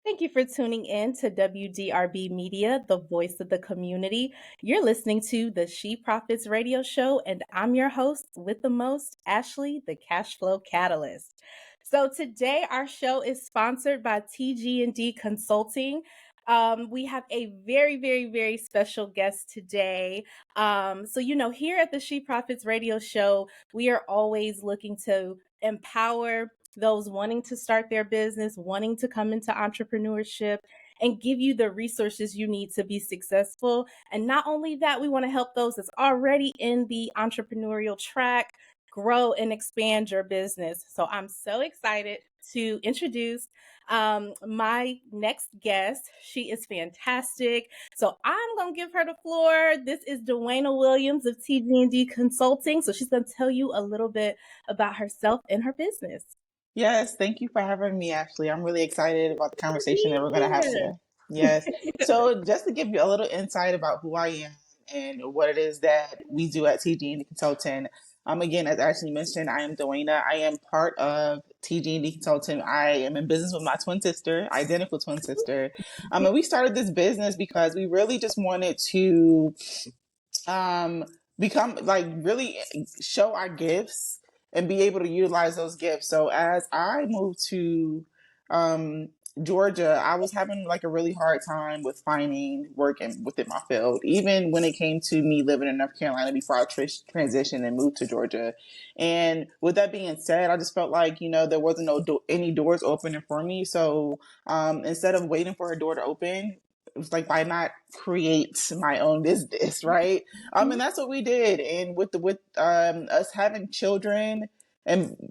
Thank you for tuning in to WDRB Media, the voice of the community. You're listening to the She Profits Radio Show, and I'm your host with the most, Ashley, the Cash Flow Catalyst. So today our show is sponsored by TG&D Consulting. We have a very special guest today. Here at the She Profits Radio Show, we are always looking to empower those wanting to start their business, wanting to come into entrepreneurship, and give you the resources you need to be successful. And not only that, we want to help those that's already in the entrepreneurial track grow and expand your business. So I'm so excited to introduce my next guest. She is fantastic. So I'm going to give her the floor. This is Dwayna Williams of TG&D Consulting. So she's going to tell you a little bit about herself and her business. Yes, thank you for having me, Ashley. I'm really excited about the conversation that we're going to have Yeah. today. Yes. So, just to give you a little insight about who I am and what it is that we do at TG&D Consulting. Again, as Ashley mentioned, I am Dwayna. I am part of TG&D Consulting. I am in business with my twin sister, identical twin sister. And we started this business because we really just wanted to um, become like really show our gifts and be able to utilize those gifts. So as I moved to um, Georgia, I was having like a really hard time with finding work within my field, even when it came to me living in North Carolina before I transitioned and moved to Georgia. And with that being said, I just felt like, there wasn't any doors opening for me. So instead of waiting for a door to open, it was like, why not create my own business, right? And that's what we did. And with us having children and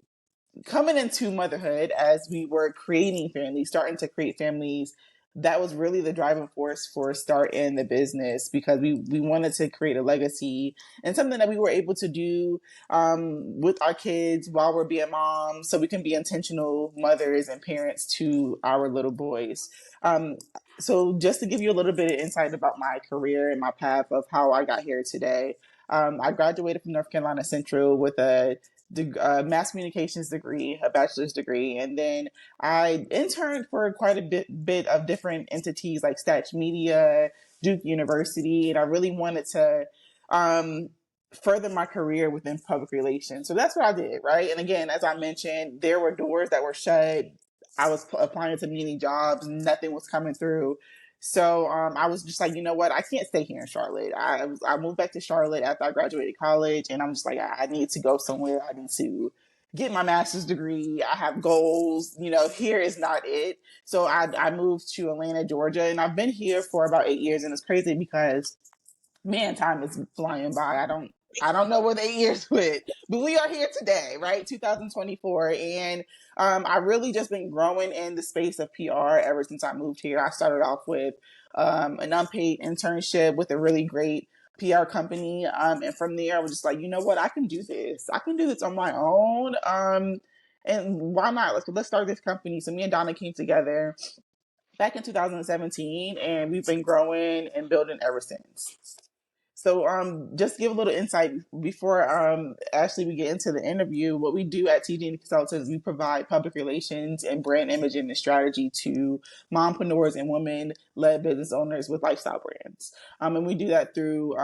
coming into motherhood as we were creating families, starting to create families, that was really the driving force for starting the business, because we wanted to create a legacy and something that we were able to do with our kids while we're being moms, so we can be intentional mothers and parents to our little boys. So just to give you a little bit of insight about my career and my path of how I got here today, I graduated from North Carolina Central with a mass communications degree, a bachelor's degree, and then I interned for quite a bit of different entities like Statch Media, Duke University, and I really wanted to further my career within public relations. So that's what I did, right? And again, as I mentioned, there were doors that were shut. I was applying to many jobs, nothing was coming through. So I was just like, you know what? I can't stay here in Charlotte. I moved back to Charlotte after I graduated college, and I'm just like, I need to go somewhere. I need to get my master's degree. I have goals. Here is not it. So I moved to Atlanta, Georgia, and I've been here for about 8 years, and it's crazy because, man, time is flying by. I don't know where the 8 years went, but we are here today, right? 2024. And I really just been growing in the space of PR ever since I moved here. I started off with an unpaid internship with a really great PR company. And from there, I was just like, you know what? I can do this. I can do this on my own. And why not? Let's start this company. So me and Donna came together back in 2017, and we've been growing and building ever since. So, just to give a little insight before Ashley we get into the interview. What we do at TG Consultants is we provide public relations and brand imaging and strategy to mompreneurs and women-led business owners with lifestyle brands. And we do that through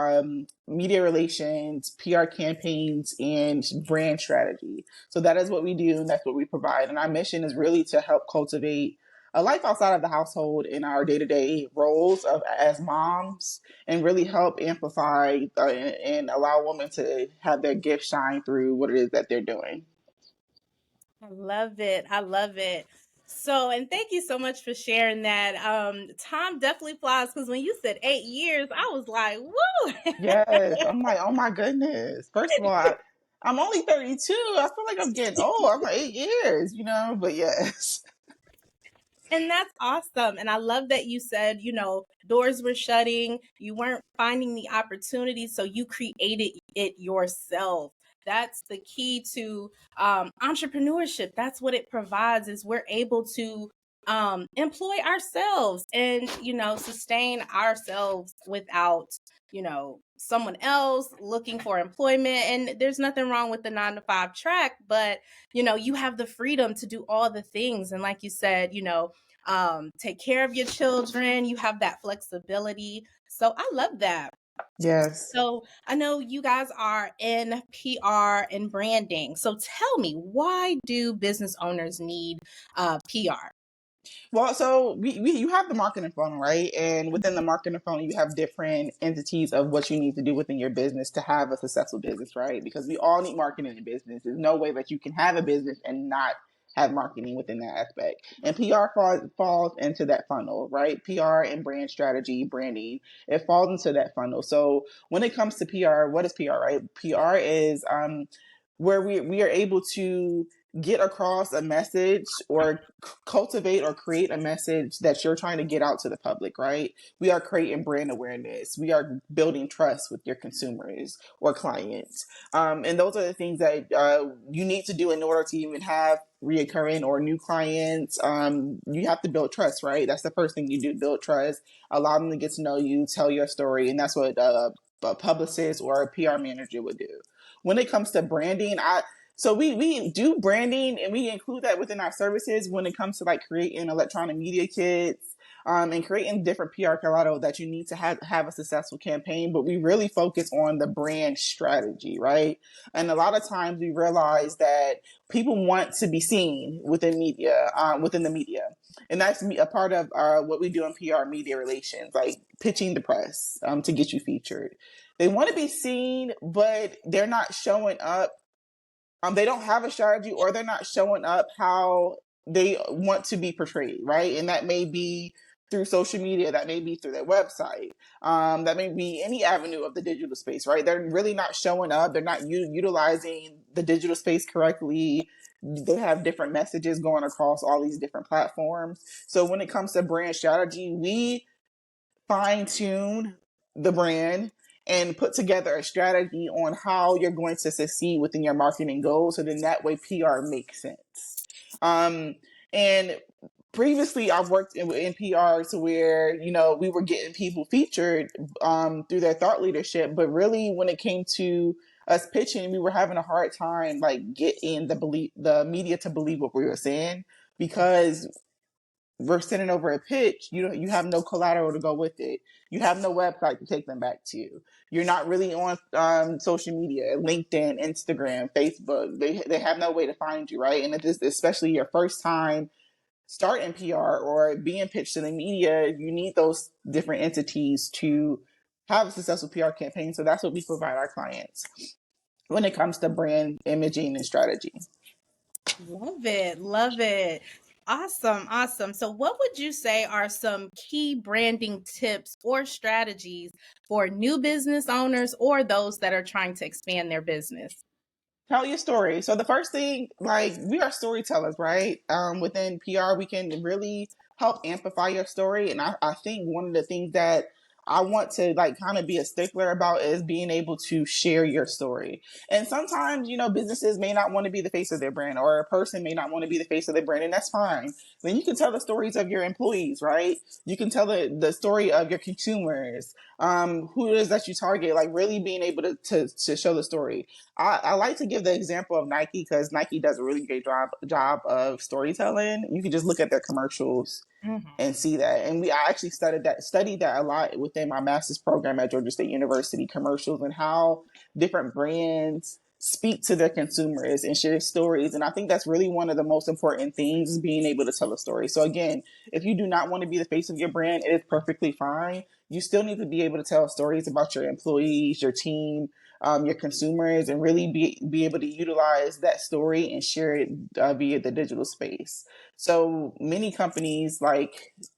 media relations, PR campaigns, and brand strategy. So that is what we do, and that's what we provide. And our mission is really to help cultivate a life outside of the household in our day-to-day roles as moms, and really help amplify and allow women to have their gift shine through what it is that they're doing. I love it. I love it. So, and thank you so much for sharing that. Time definitely flies, because when you said 8 years, I was like, woo. Yes, I'm like, oh my goodness. First of all, I'm only 32. I feel like I'm getting old. I'm like 8 years, but yes. And that's awesome. And I love that you said, doors were shutting, you weren't finding the opportunity, so you created it yourself. That's the key to entrepreneurship. That's what it provides, is we're able to employ ourselves and, sustain ourselves without, someone else looking for employment. And there's nothing wrong with the 9 to 5 track, but, you have the freedom to do all the things. And like you said, take care of your children. You have that flexibility. So I love that. Yes. So I know you guys are in PR and branding. So tell me, why do business owners need PR? Well, so you have the marketing funnel, right? And within the marketing funnel, you have different entities of what you need to do within your business to have a successful business, right? Because we all need marketing in business. There's no way that you can have a business and not have marketing within that aspect. And PR falls into that funnel, right? PR and brand strategy, branding, it falls into that funnel. So when it comes to PR, what is PR, right? PR is where we are able to get across a message or cultivate or create a message that you're trying to get out to the public, right? We are creating brand awareness. We are building trust with your consumers or clients. And those are the things that you need to do in order to even have reoccurring or new clients. You have to build trust, right? That's the first thing you do, build trust, allow them to get to know you, tell your story. And that's what a publicist or a PR manager would do. When it comes to branding, so we do branding and we include that within our services when it comes to like creating electronic media kits, and creating different PR collateral that you need to have a successful campaign. But we really focus on the brand strategy, right? And a lot of times we realize that people want to be seen within media, within the media. And that's a part of what we do in PR media relations, like pitching the press to get you featured. They want to be seen, but they're not showing up, they don't have a strategy or they're not showing up how they want to be portrayed, right? And that may be through social media, that may be through their website, that may be any avenue of the digital space, right? They're really not showing up. They're not utilizing the digital space correctly. They have different messages going across all these different platforms. So when it comes to brand strategy, we fine tune the brand and put together a strategy on how you're going to succeed within your marketing goals. So then that way PR makes sense. And previously I've worked in PR to where, we were getting people featured through their thought leadership. But really when it came to us pitching, we were having a hard time like getting the media to believe what we were saying, because we're sending over a pitch, you have no collateral to go with it. You have no website to take them back to. You're not really on social media, LinkedIn, Instagram, Facebook. They have no way to find you, right? And it is especially your first time starting PR or being pitched to the media, you need those different entities to have a successful PR campaign. So that's what we provide our clients when it comes to brand imaging and strategy. Love it. Love it. Awesome. Awesome. So, what would you say are some key branding tips or strategies for new business owners or those that are trying to expand their business? Tell your story. So the first thing, like, we are storytellers, right? Within PR, we can really help amplify your story. And I think one of the things that I want to like kind of be a stickler about is being able to share your story. And sometimes, businesses may not want to be the face of their brand, or a person may not want to be the face of their brand, and that's fine. Then you can tell the stories of your employees, right? You can tell the story of your consumers, who it is that you target, like really being able to show the story. I like to give the example of Nike because Nike does a really great job of storytelling. You can just look at their commercials Mhm. and see that. And I actually studied that a lot within my master's program at Georgia State University, commercials and how different brands speak to their consumers and share stories. And I think that's really one of the most important things, is being able to tell a story. So again, if you do not want to be the face of your brand, it is perfectly fine. You still need to be able to tell stories about your employees, your team, your consumers, and really be able to utilize that story and share it via the digital space. So many companies,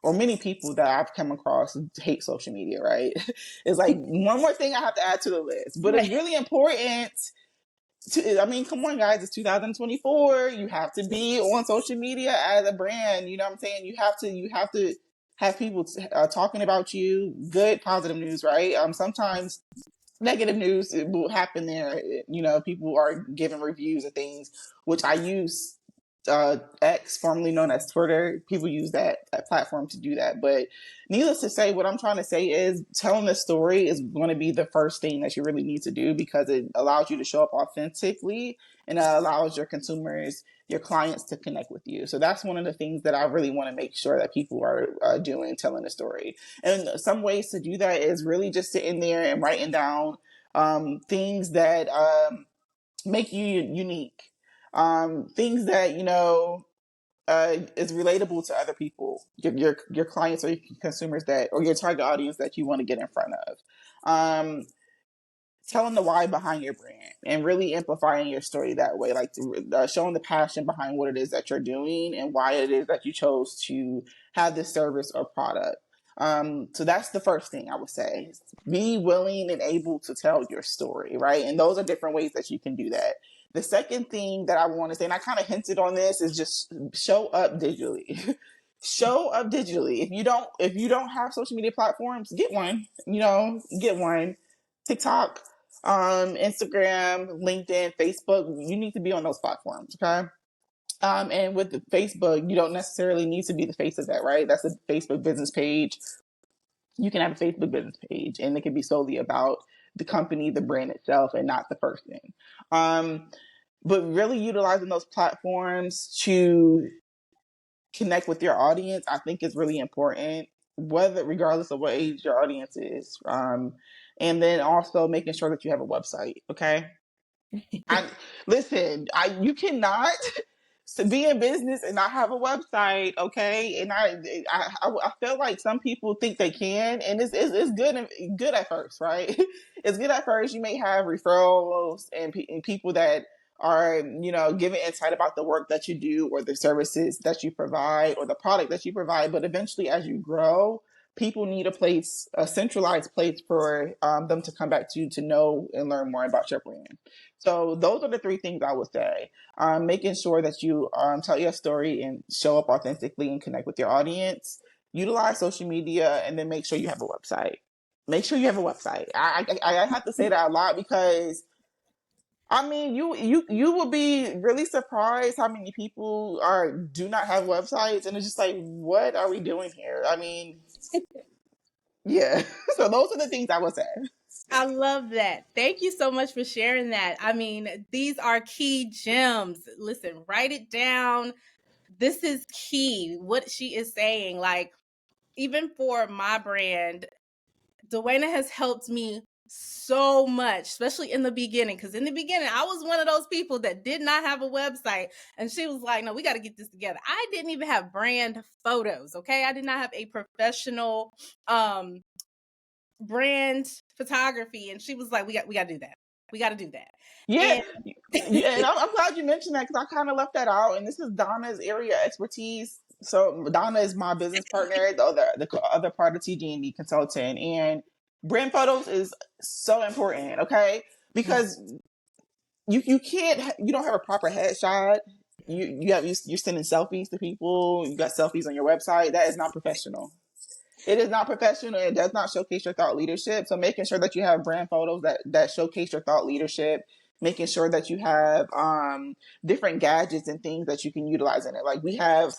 or many people that I've come across, hate social media, right? It's like one more thing I have to add to the list, but it's really important. I mean, come on, guys, it's 2024. You have to be on social media as a brand. You know what I'm saying? You have to have people talking about you, good, positive news, right? Sometimes negative news will happen there. People are giving reviews of things, which I use X, formerly known as Twitter. People use that platform to do that. But needless to say, what I'm trying to say is telling the story is going to be the first thing that you really need to do, because it allows you to show up authentically, and it allows your consumers, your clients, to connect with you. So that's one of the things that I really want to make sure that people are doing, telling the story. And some ways to do that is really just sitting there and writing down things that make you unique, things that is relatable to other people, your clients or your consumers, that, or your target audience that you want to get in front of. Telling the why behind your brand and really amplifying your story that way, like showing the passion behind what it is that you're doing and why it is that you chose to have this service or product. So that's the first thing I would say. Be willing and able to tell your story, right? And those are different ways that you can do that. The second thing that I want to say, and I kind of hinted on this, is just show up digitally. Show up digitally. If you don't have social media platforms, get one. Get one. TikTok, Instagram, LinkedIn, Facebook. You need to be on those platforms, okay? And with the Facebook, you don't necessarily need to be the face of that, right? That's a Facebook business page. You can have a Facebook business page, and it can be solely about the company, the brand itself, and not the person. But really utilizing those platforms to connect with your audience, I think, is really important, regardless of what age your audience is. And then also making sure that you have a website. Okay. I listen. You cannot be in business and not have a website. Okay. And I feel like some people think they can, and it's good at first, right? It's good at first. You may have referrals and people that are giving insight about the work that you do, or the services that you provide, or the product that you provide. But eventually, as you grow, people need a centralized place for them to come back to know and learn more about your brand. So those are the three things I would say. Making sure that you tell your story and show up authentically and connect with your audience. Utilize social media, and then make sure you have a website. Make sure you have a website. I have to say that a lot, because I mean, you will be really surprised how many people do not have websites, and it's just like, what are we doing here? I mean, yeah. So those are the things I would say. I love that. Thank you so much for sharing that. I mean, these are key gems. Listen, write it down. This is key. What she is saying, like, even for my brand, Dwayna has helped me so much, especially in the beginning. Because in the beginning, I was one of those people that did not have a website. And she was like, no, we got to get this together. I didn't even have brand photos. Okay. I did not have a professional brand photography. And she was like, we got to do that. We got to do that. Yeah, And yeah, and I'm glad you mentioned that, because I kind of left that out, and this is Donna's area of expertise. So Donna is my business partner, the other part of TG&D consultant, and brand photos is so important. Okay, because you don't have a proper headshot. You're sending selfies to people. You got selfies on your website. That is not professional. It is not professional. It does not showcase your thought leadership. So making sure that you have brand photos that showcase your thought leadership, making sure that you have different gadgets and things that you can utilize in it. Like we have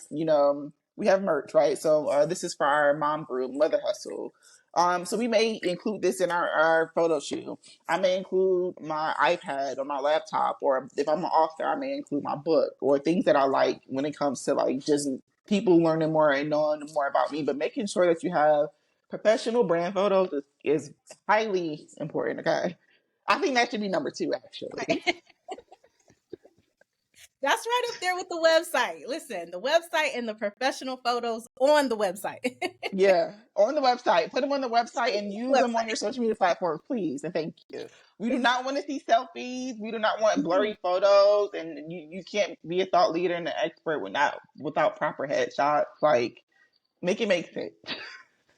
merch, right? So this is for our mom group, Mother Hustle. So we may include this in our photo shoot. I may include my iPad or my laptop, or if I'm an author, I may include my book, or things that I like when it comes to like just people learning more and knowing more about me. But making sure that you have professional brand photos is highly important. Okay. I think that should be number two, actually. that's right up there with the website. Listen, the website and the professional photos on the website. Yeah, on the website. Put them on the website and use them on Website. your social media platforms, please. And thank you. We do not want to see selfies. We do not want blurry photos. And you can't be a thought leader and an expert without proper headshots. Like, make it make sense.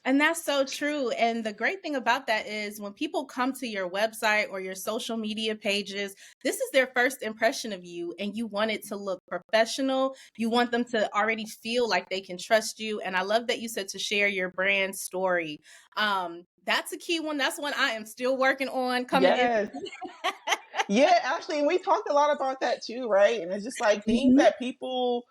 And that's so true. And the great thing about that is when people come to your website or your social media pages, this is their first impression of you, and you want it to look professional. You want them to already feel like they can trust you. And I love that you said to share your brand story. That's a key one. That's one I am still working on coming in. Yes. Yeah, actually, we talked a lot about that too, right? And it's just like things Mhm. that people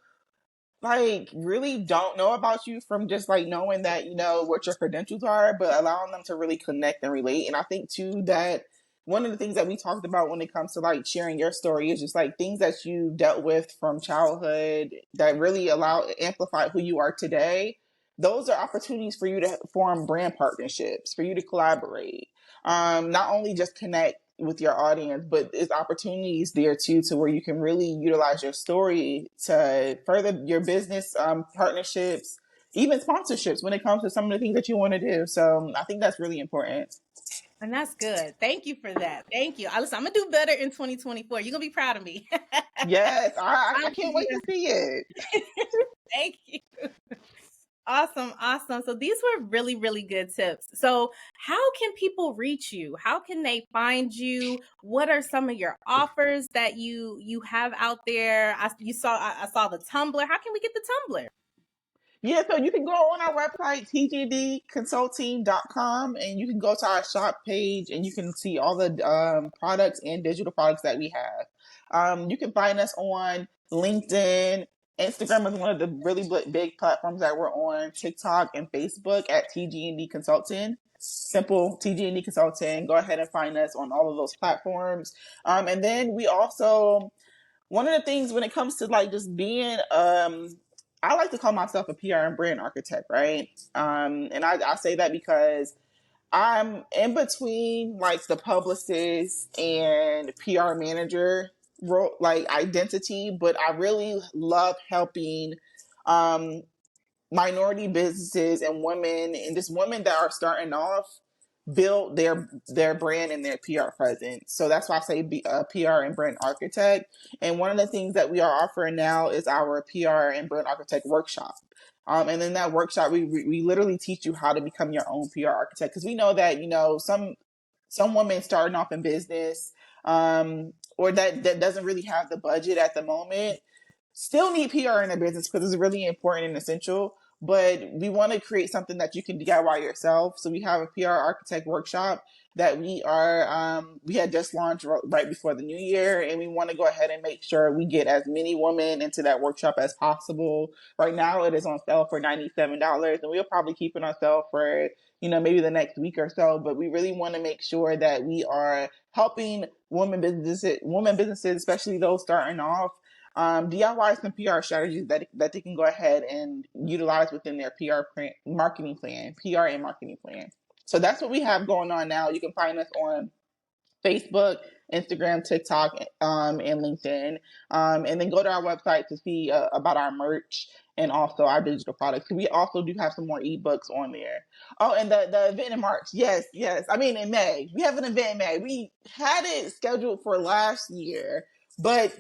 like really don't know about you from just like knowing that you know what your credentials are, but allowing them to really connect and relate. And I think too that one of the things that we talked about when it comes to like sharing your story is just like things that you dealt with from childhood that really amplify who you are today. Those are opportunities for you to form brand partnerships, for you to collaborate, not only just connect with your audience, but there's opportunities there too to where you can really utilize your story to further your business partnerships, even sponsorships when it comes to some of the things that you want to do. So I think that's really important. And that's good. Thank you for that. Thank you. Listen, I'm gonna do better in 2024. You're gonna be proud of me. Yes, I I'll can't give you wait to see it. thank you. Awesome, awesome. So these were really, really good tips. So how can people reach you? How can they find you? What are some of your offers that you have out there? I saw the Tumblr. How can we get the Tumblr? Yeah, so you can go on our website, tgdconsulting.com, and you can go to our shop page and you can see all the products and digital products that we have. You can find us on LinkedIn. Instagram is one of the really big platforms that we're on, TikTok and Facebook at TG&D Consulting. Simple TG&D Consulting. Go ahead and find us on all of those platforms. And then we also one of the things when it comes to like just being I like to call myself a PR and brand architect, right? And I say that because I'm in between like the publicist and PR manager role, like identity, but I really love helping um, minority businesses and women and just women that are starting off build their brand and their PR presence. So that's why I say be a PR and brand architect. And one of the things that we are offering now is our PR and brand architect workshop. And in that workshop, we literally teach you how to become your own PR architect because we know that you know some women starting off in business or that doesn't really have the budget at the moment still need PR in their business because it's really important and essential. But we want to create something that you can DIY yourself. So we have a PR architect workshop that we had just launched right before the new year, and we want to go ahead and make sure we get as many women into that workshop as possible. Right now, it is on sale for $97, and we'll probably keep it on sale for maybe the next week or so. But we really want to make sure that we are helping women businesses, especially those starting off, DIY some PR strategies that they can go ahead and utilize within their marketing plan, PR and marketing plan. So that's what we have going on now. You can find us on Facebook, Instagram, TikTok, and LinkedIn. And then go to our website to see about our merch and also our digital products. We also do have some more ebooks on there. Oh, and the event in March. Yes, yes. I mean, in May. We have an event in May. We had it scheduled for last year, but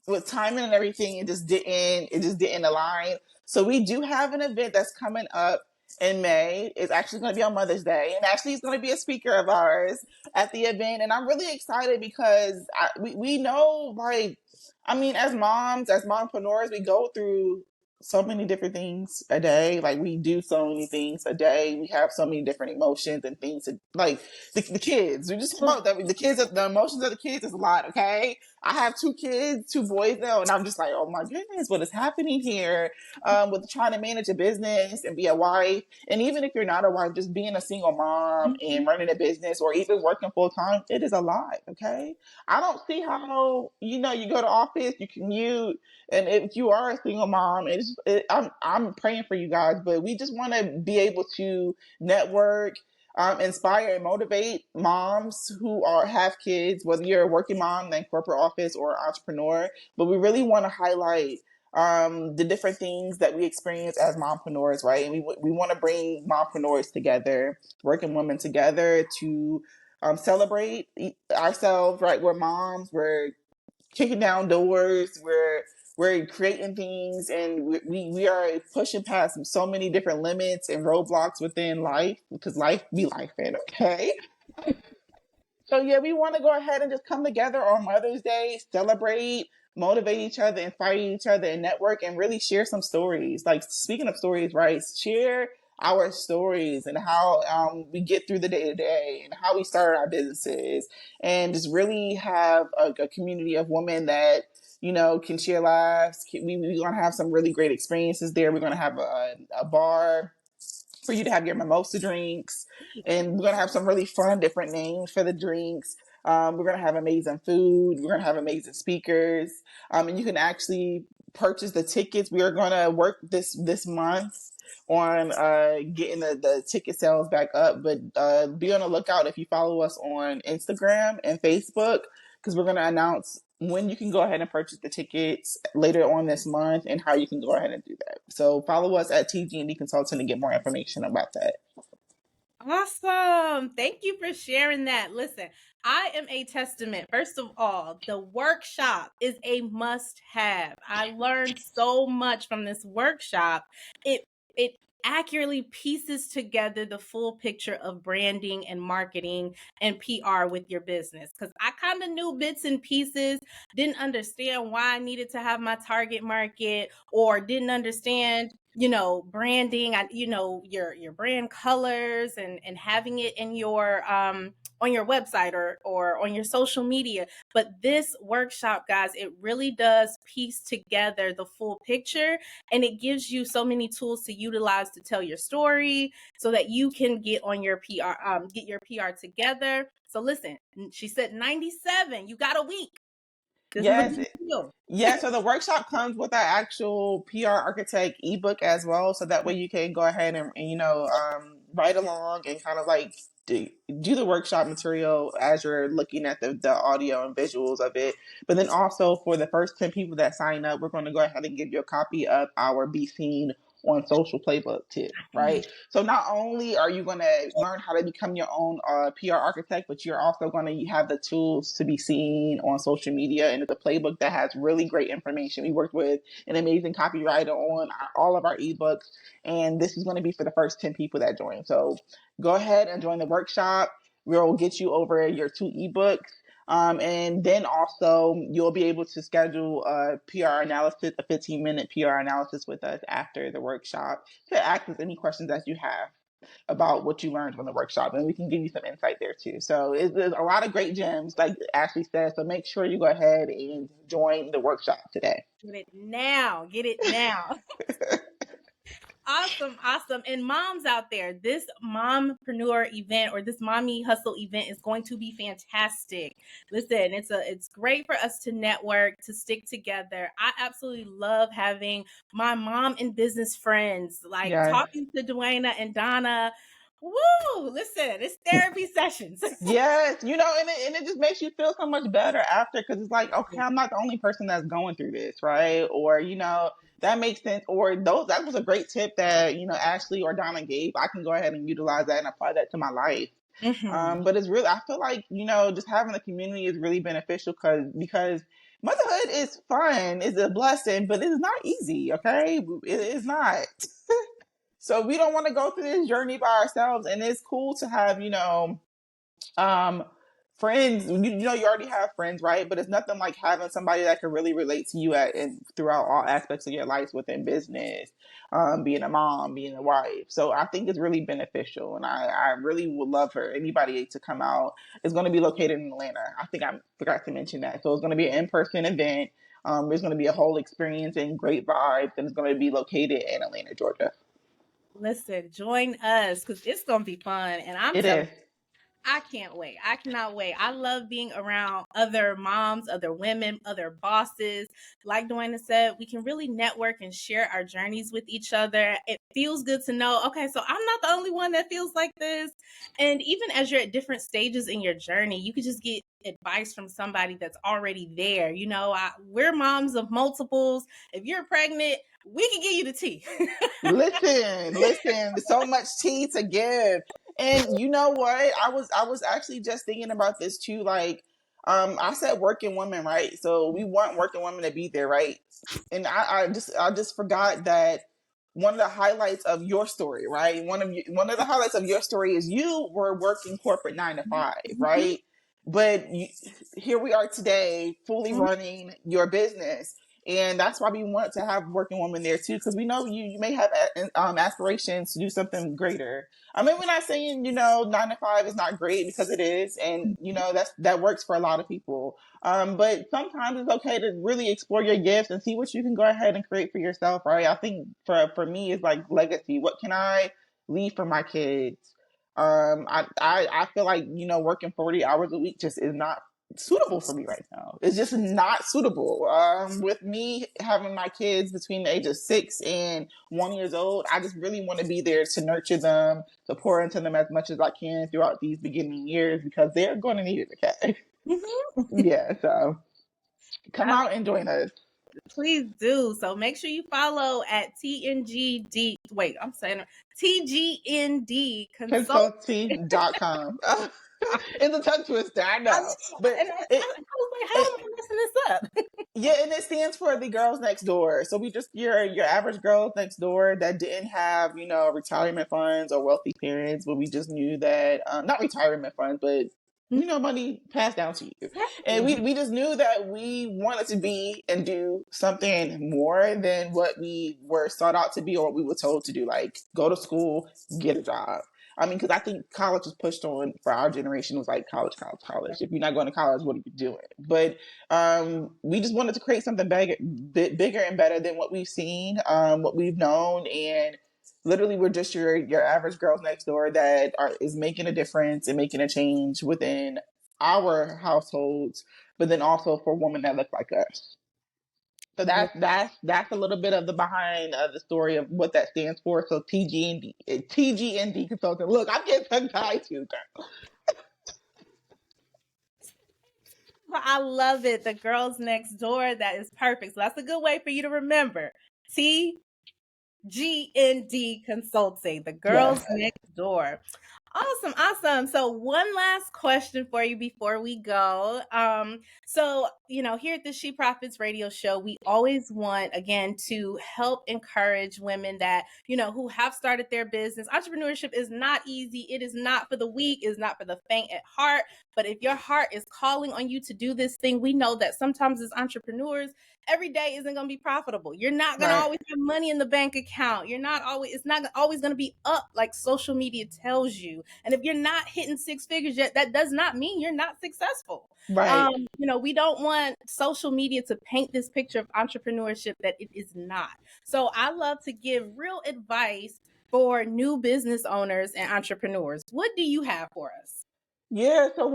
with timing and everything, it just didn't align. So we do have an event that's coming up in May. It's actually going to be on Mother's Day, and actually, it's going to be a speaker of ours at the event, and I'm really excited because we know, like, I mean, as moms, as mompreneurs, we go through so many different things a day. Like, we do so many things a day. We have so many different emotions and things like the kids. We just about that the kids, the emotions of the kids is a lot. Okay, I have two kids, two boys now, and I'm just like, oh my goodness, what is happening here? With trying to manage a business and be a wife, and even if you're not a wife, just being a single mom and running a business or even working full time, it is a lot. Okay, I don't see how you go to office, you commute, and if you are a single mom, I'm praying for you guys, but we just want to be able to network, inspire and motivate moms who have kids, whether you're a working mom in corporate office or entrepreneur. But we really want to highlight the different things that we experience as mompreneurs, right? And we want to bring mompreneurs together, working women together to celebrate ourselves, right? We're moms, we're kicking down doors, we're creating things, and we are pushing past so many different limits and roadblocks within life because life be life, and okay. So yeah, we want to go ahead and just come together on Mother's Day, celebrate, motivate each other, inspire each other, and network, and really share some stories. Like speaking of stories, right? Share our stories and how we get through the day to day and how we started our businesses, and just really have a community of women that can share lives. We're gonna have some really great experiences there. We're gonna have a bar for you to have your mimosa drinks. And we're going to have some really fun, different names for the drinks. We're going to have amazing food. We're going to have amazing speakers. And you can actually purchase the tickets. We are going to work this month on getting the ticket sales back up. But be on the lookout if you follow us on Instagram and Facebook, because we're going to announce when you can go ahead and purchase the tickets later on this month and how you can go ahead and do that. So follow us at TG&D Consultant to get more information about that. Awesome. Thank you for sharing that. Listen, I am a testament. First of all, the workshop is a must have. I learned so much from this workshop. It accurately pieces together the full picture of branding and marketing and PR with your business. Because I kind of knew bits and pieces, didn't understand why I needed to have my target market, or didn't understand branding, your brand colors and having it in your on your website or on your social media. But this workshop, guys, it really does piece together the full picture, and it gives you so many tools to utilize to tell your story so that you can get on your PR, get your PR together. So listen, she said 97, you got a week. This is a Yes. good deal. Yeah, so the workshop comes with our actual PR architect ebook as well, so that way you can go ahead and write along and kind of like do the workshop material as you're looking at the audio and visuals of it. But then also for the first 10 people that sign up, we're going to go ahead and give you a copy of our Be Seen on Social playbook too, right? So not only are you going to learn how to become your own PR architect, but you're also going to have the tools to be seen on social media. And it's a playbook that has really great information. We worked with an amazing copywriter on all of our ebooks, and this is going to be for the first 10 people that join. So go ahead and join the workshop. We'll get you over your 2 ebooks. And then also you'll be able to schedule a PR analysis, a 15-minute PR analysis with us after the workshop to ask us any questions that you have about what you learned from the workshop, and we can give you some insight there too. So there's a lot of great gems, like Ashley said. So make sure you go ahead and join the workshop today. Get it now. Get it now. Awesome, awesome. And moms out there, this mompreneur event or this mommy hustle event is going to be fantastic. Listen, it's great for us to network, to stick together. I absolutely love having my mom and business friends, like Yeah. talking to Dwayna and Donna. Woo! Listen, it's therapy sessions. Yes, and it just makes you feel so much better after, because it's like, okay, I'm not the only person that's going through this, right? Or that makes sense. Or that was a great tip that Ashley or Donna gave. I can go ahead and utilize that and apply that to my life. Mhm. But it's really, I feel like just having a community is really beneficial because motherhood is fun, it's a blessing, but it's not easy. Okay, it is not. So we don't want to go through this journey by ourselves, and it's cool to have um friends. You already have friends, right? But it's nothing like having somebody that can really relate to you and throughout all aspects of your life, within business, being a mom, being a wife. So I think it's really beneficial, and I really would love for anybody to come out. It's going to be located in Atlanta. I think I forgot to mention that. So it's going to be an in-person event. There's going to be a whole experience and great vibes, and it's going to be located in Atlanta, Georgia. Listen, join us because it's gonna be fun, and I'm It telling is. I can't wait. I cannot wait. I love being around other moms, other women, other bosses. Like Dwayna said, we can really network and share our journeys with each other. It feels good to know, okay, so I'm not the only one that feels like this. And even as you're at different stages in your journey, you could just get advice from somebody that's already there. We're moms of multiples. If you're pregnant, we can give you the tea. Listen, so much tea to give. And you know what? I was actually just thinking about this too. Like, I said working women, right? So we want working women to be there, right? And I just forgot that one of the highlights of your story, right? One of the highlights of your story is you were working corporate 9 to 5, right? But here we are today, fully running your business. And that's why we want to have working women there too, because we know you may have aspirations to do something greater. I mean, we're not saying 9 to 5 is not great, because it is, and that works for a lot of people. But sometimes it's okay to really explore your gifts and see what you can go ahead and create for yourself, right? I think for me, it's like legacy. What can I leave for my kids? I feel like working 40 hours a week just is not suitable for me right now. It's just not suitable. With me having my kids between the age of 6 and 1 years old, I just really want to be there to nurture them, to pour into them as much as I can throughout these beginning years, because they're going to need it. Okay. Yeah. So come I, out and join us. please do. So make sure you follow at TNGD. Wait, I'm saying TGND Consult. Consulting.com. It's a tongue twister, I I, know. But I was like, how it, am I messing this up? yeah, and it stands for the girls next door. So we just your average girls next door that didn't have retirement funds or wealthy parents, but we just knew that not retirement funds, but money passed down to you, and we just knew that we wanted to be and do something more than what we were sought out to be or what we were told to do, like go to school, get a job. I mean, because I think college was pushed on for our generation. It was like college, college, college. If you're not going to college, what are you doing? But we just wanted to create something bigger and better than what we've seen, what we've known, and literally we're just your average girls next door that is making a difference and making a change within our households, but then also for women that look like us. So that's a little bit of the behind the story of what that stands for. So TGND consultant. Look, I'm getting tongue tied too, girl. I love it. The girls next door. That is perfect. So that's a good way for you to remember. TGND Consulting, the girls Yes. next door. Awesome, awesome. So one last question for you before we go. Here at the She Profits Radio Show, we always want, again, to help encourage women that, who have started their business. Entrepreneurship is not easy. It is not for the weak. It is not for the faint at heart. But if your heart is calling on you to do this thing, we know that sometimes as entrepreneurs, every day isn't going to be profitable. You're not going to Right. always have money in the bank account. It's not always going to be up like social media tells you. And if you're not hitting six figures yet, that does not mean you're not successful. Right. We don't want social media to paint this picture of entrepreneurship that it is not. So I love to give real advice for new business owners and entrepreneurs. What do you have for us? Yeah, so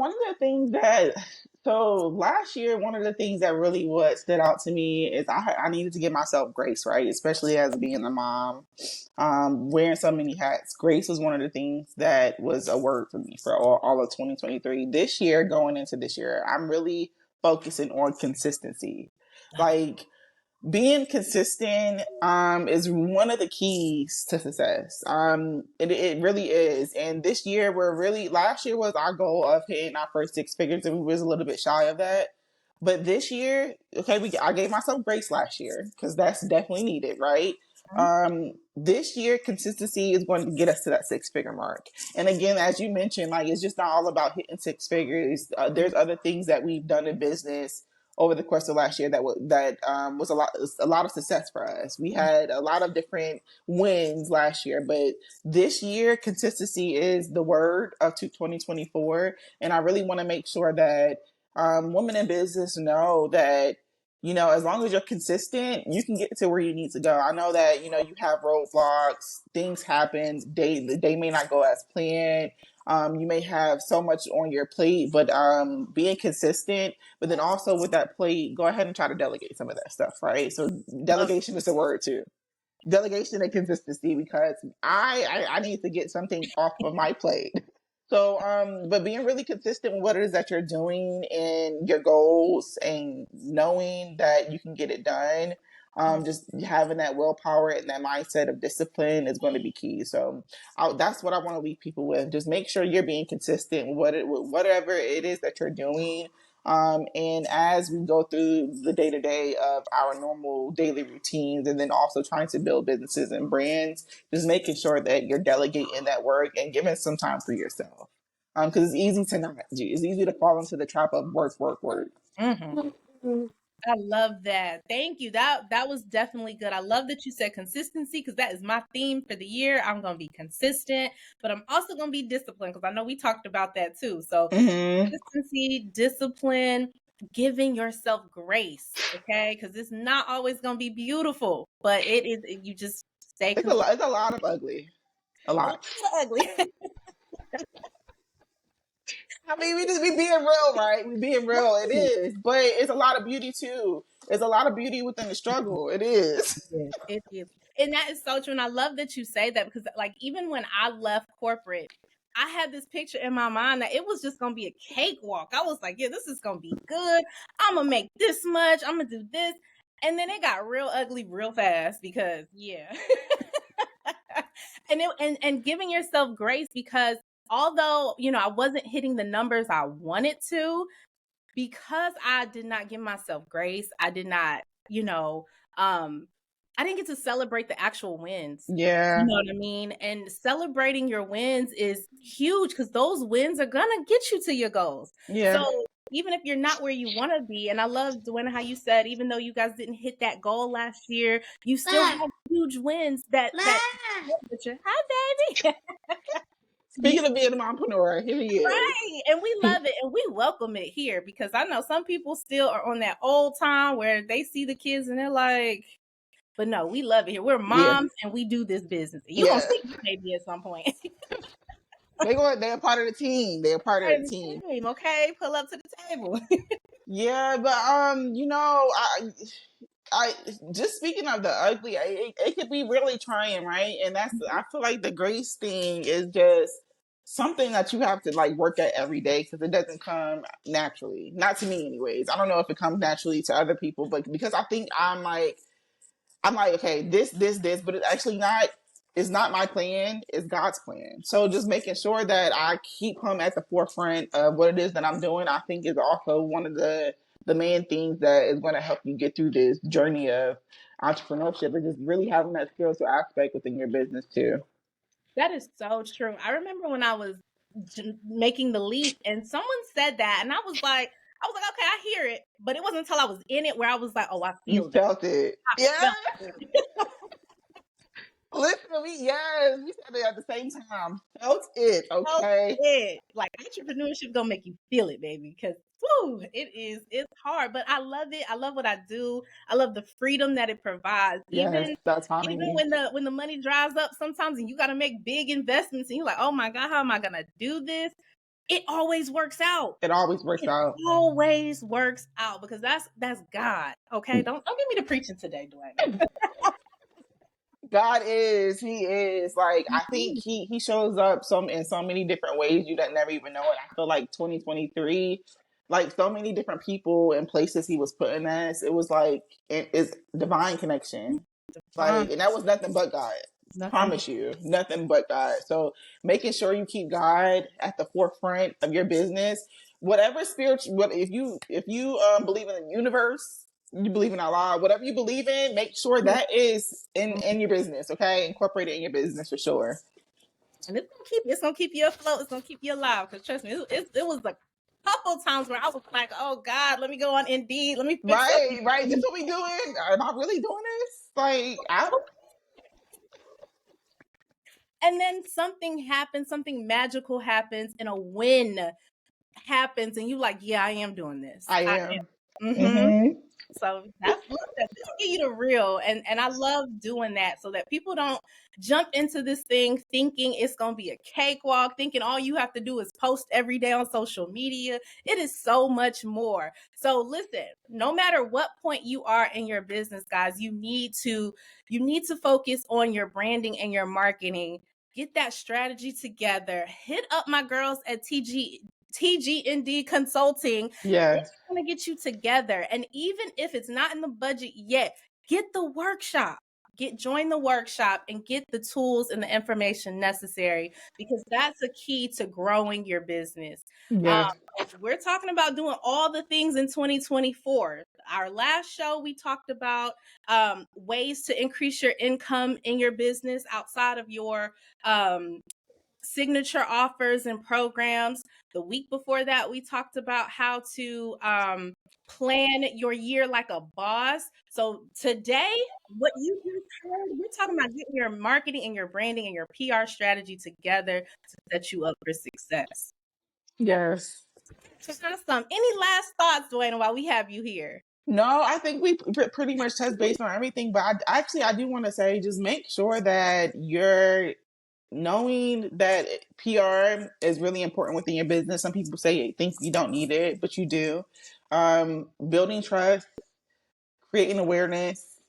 last year, one of the things that really what stood out to me is I needed to give myself grace, right? Especially as being a mom, wearing so many hats. Grace was one of the things that was a word for me for all of 2023. This year, going into this year, I'm really focusing on consistency. Like, being consistent is one of the keys to success. It really is. And this year last year was our goal of hitting our first 6 figures, and we was a little bit shy of that. But this year, okay, I gave myself grace last year because that's definitely needed, right? This year, consistency is going to get us to that 6 figure mark. And again, as you mentioned, like, it's just not all about hitting 6 figures. There's other things that we've done in business over the course of last year that was a lot of success for us. We had a lot of different wins last year, but this year consistency is the word of 2024, and I really want to make sure that women in business know that as long as you're consistent, you can get to where you need to go. I know that you have roadblocks, things happen, they may not go as planned. You may have so much on your plate, but being consistent, but then also with that plate, go ahead and try to delegate some of that stuff, right? So delegation is a word too. Delegation and consistency, because I need to get something off of my plate. So, but being really consistent with what it is that you're doing and your goals, and knowing that you can get it done, just having that willpower and that mindset of discipline is going to be key. So, that's what I want to leave people with. Just make sure you're being consistent with whatever it is that you're doing. And as we go through the day to day of our normal daily routines, and then also trying to build businesses and brands, just making sure that you're delegating that work and giving some time for yourself. Because it's easy to not do. It's easy to fall into the trap of work, work, work. Mm-hmm. I love that. Thank you. That was definitely good. I love that you said consistency because that is my theme for the year. I'm going to be consistent, but I'm also going to be disciplined because I know we talked about that too. So, Hmm. consistency, discipline, giving yourself grace, okay? Because it's not always going to be beautiful, but it is. You just stay It's a consistent. lot. It's a lot of ugly. A A lot lot. of ugly. I mean, we just be being real, right? We being real. It is, but it's a lot of beauty too. There's a lot of beauty within the struggle. It is. Yes, it is. And that is so true. And I love that you say that because, like, even when I left corporate, I had this picture in my mind that it was just going to be a cakewalk. I was like, yeah, this is going to be good. I'm going to make this much. I'm going to do this. And then it got real ugly real fast because, yeah. And giving yourself grace because although, I wasn't hitting the numbers I wanted to, because I did not give myself grace, I did not, um, I didn't get to celebrate the actual wins. You Yeah. know what I mean? And celebrating your wins is huge because those wins are gonna get you to your goals. Yeah. So even if you're not where you want to be, and I love Dwayna how you said, even though you guys didn't hit that goal last year, you still have huge wins that hi baby. You Speaking of being a mompreneur, here he is. Right. And we love it and we welcome it here because I know some people still are on that old time where they see the kids and they're like, but no, we love it here. We're Yeah. moms and we do this business. You're gonna Yeah. see me maybe at some point. They're part of the team. They're part of the team. Okay, pull up to the table. Yeah, but I just speaking of the ugly, it could be really trying, right? And I feel like the grace thing is just something that you have to like work at every day because it doesn't come naturally. Not to me, anyways. I don't know if it comes naturally to other people, but because I think I'm like, okay, this, but it's actually not. It's not my plan. It's God's plan. So just making sure that I keep Him at the forefront of what it is that I'm doing, I think is also one of the main things that is going to help you get through this journey of entrepreneurship. And just really having that spiritual aspect within your business too. That is so true. I remember when I was making the leap and someone said that and I was like, okay, I hear it, but it wasn't until I was in it where I was like, oh, I You feel that. felt it, I yeah. felt it. Listen to me, yes. We said it at the same time. Felt it, Felt okay. it. Like entrepreneurship gonna make you feel it, baby. Because it's hard, but I love it. I love what I do. I love the freedom that it provides. Yes, that's Even autonomy. when the money dries up sometimes and you gotta make big investments and you're like, oh my God, how am I gonna do this? It always works out. It always works It out. always works out because that's God. Okay. Don't get me to preaching today, Dwayna. God is, He is. Like I think Mhm. He shows up some in so many different ways you that never even know it. I feel like 2023, like so many different people and places He was putting us. It was like it's divine connection. Fine. Like, and that was nothing but God. Nothing but Promise you, nothing but God. So making sure you keep God at the forefront of your business, whatever spiritual, what if you believe in the universe, you believe in Allah, whatever you believe in, make sure that is in your business. Okay, incorporate it in your business for sure. and it's gonna keep you afloat. It's gonna keep you alive. Because trust me, it was a couple times where I was like, "Oh God, let me go on Indeed. Let me fix up." Right, right. This what we doing? Am I really doing this? Like, I And then something happens, something magical happens, and a win happens, and you like, "Yeah, I am doing this. I I am. am." Mm-hmm. Mm-hmm. So that's look, this give you the real, and I love doing that so that people don't jump into this thing thinking it's gonna be a cakewalk, thinking all you have to do is post every day on social media. It is so much more. So listen, no matter what point you are in your business, guys, you need to focus on your branding and your marketing. Get that strategy together. Hit up my girls at TGND Consulting. Yes. Gonna get you together. And even if it's not in the budget yet, get the workshop. Join the workshop and get the tools and the information necessary because that's a key to growing your business. Um, Yes. we're talking about doing all the things in 2024. Our last show, we talked about ways to increase your income in your business outside of your signature offers and programs. The week before that, we talked about how to plan your year like a boss. So today, what you just heard, we're talking about getting your marketing and your branding and your PR strategy together to set you up for success. Yes. Awesome. Any last thoughts, Dwayna, while we have you here? No, I think we pretty much touched based on everything. But I do want to say, just make sure that you're knowing that PR is really important within your business. Some people think you don't need it, but you do. Building trust, creating awareness,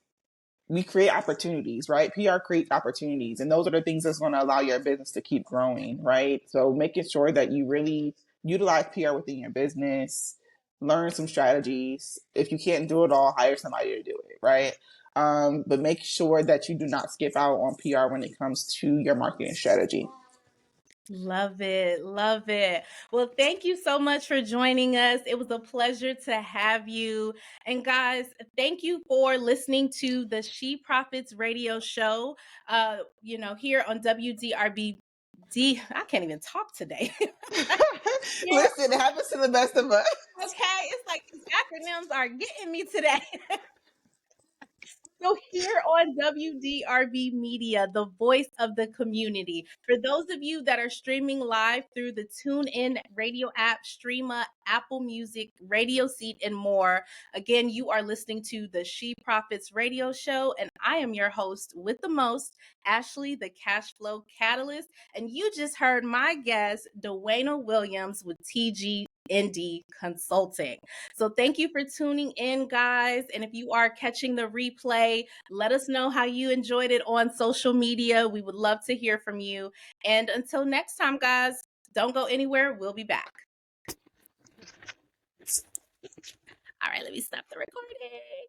we create opportunities, right? PR creates opportunities, and those are the things that's going to allow your business to keep growing, right? So making sure that you really utilize PR within your business, learn some strategies. If you can't do it all, hire somebody to do it, right? But make sure that you do not skip out on PR when it comes to your marketing strategy. Love it. Love it. Well, thank you so much for joining us. It was a pleasure to have you. And guys, thank you for listening to the She Profits radio show, here on WDRB. I can't even talk today. Yeah, Listen, it happens to the best of us. okay. It's like these acronyms are getting me today. So here on WDRB Media, the voice of the community. For those of you that are streaming live through the TuneIn radio app, Streama, Apple Music, Radio Seat, and more, again, you are listening to the She Profits radio show, and I am your host with the most, Ashley, the Cash Flow Catalyst, and you just heard my guest, Dwayna Williams with TGND Consulting. So thank you for tuning in, guys. And if you are catching the replay, let us know how you enjoyed it on social media. We would love to hear from you. And until next time, guys, don't go anywhere. We'll be back. All right, let me stop the recording.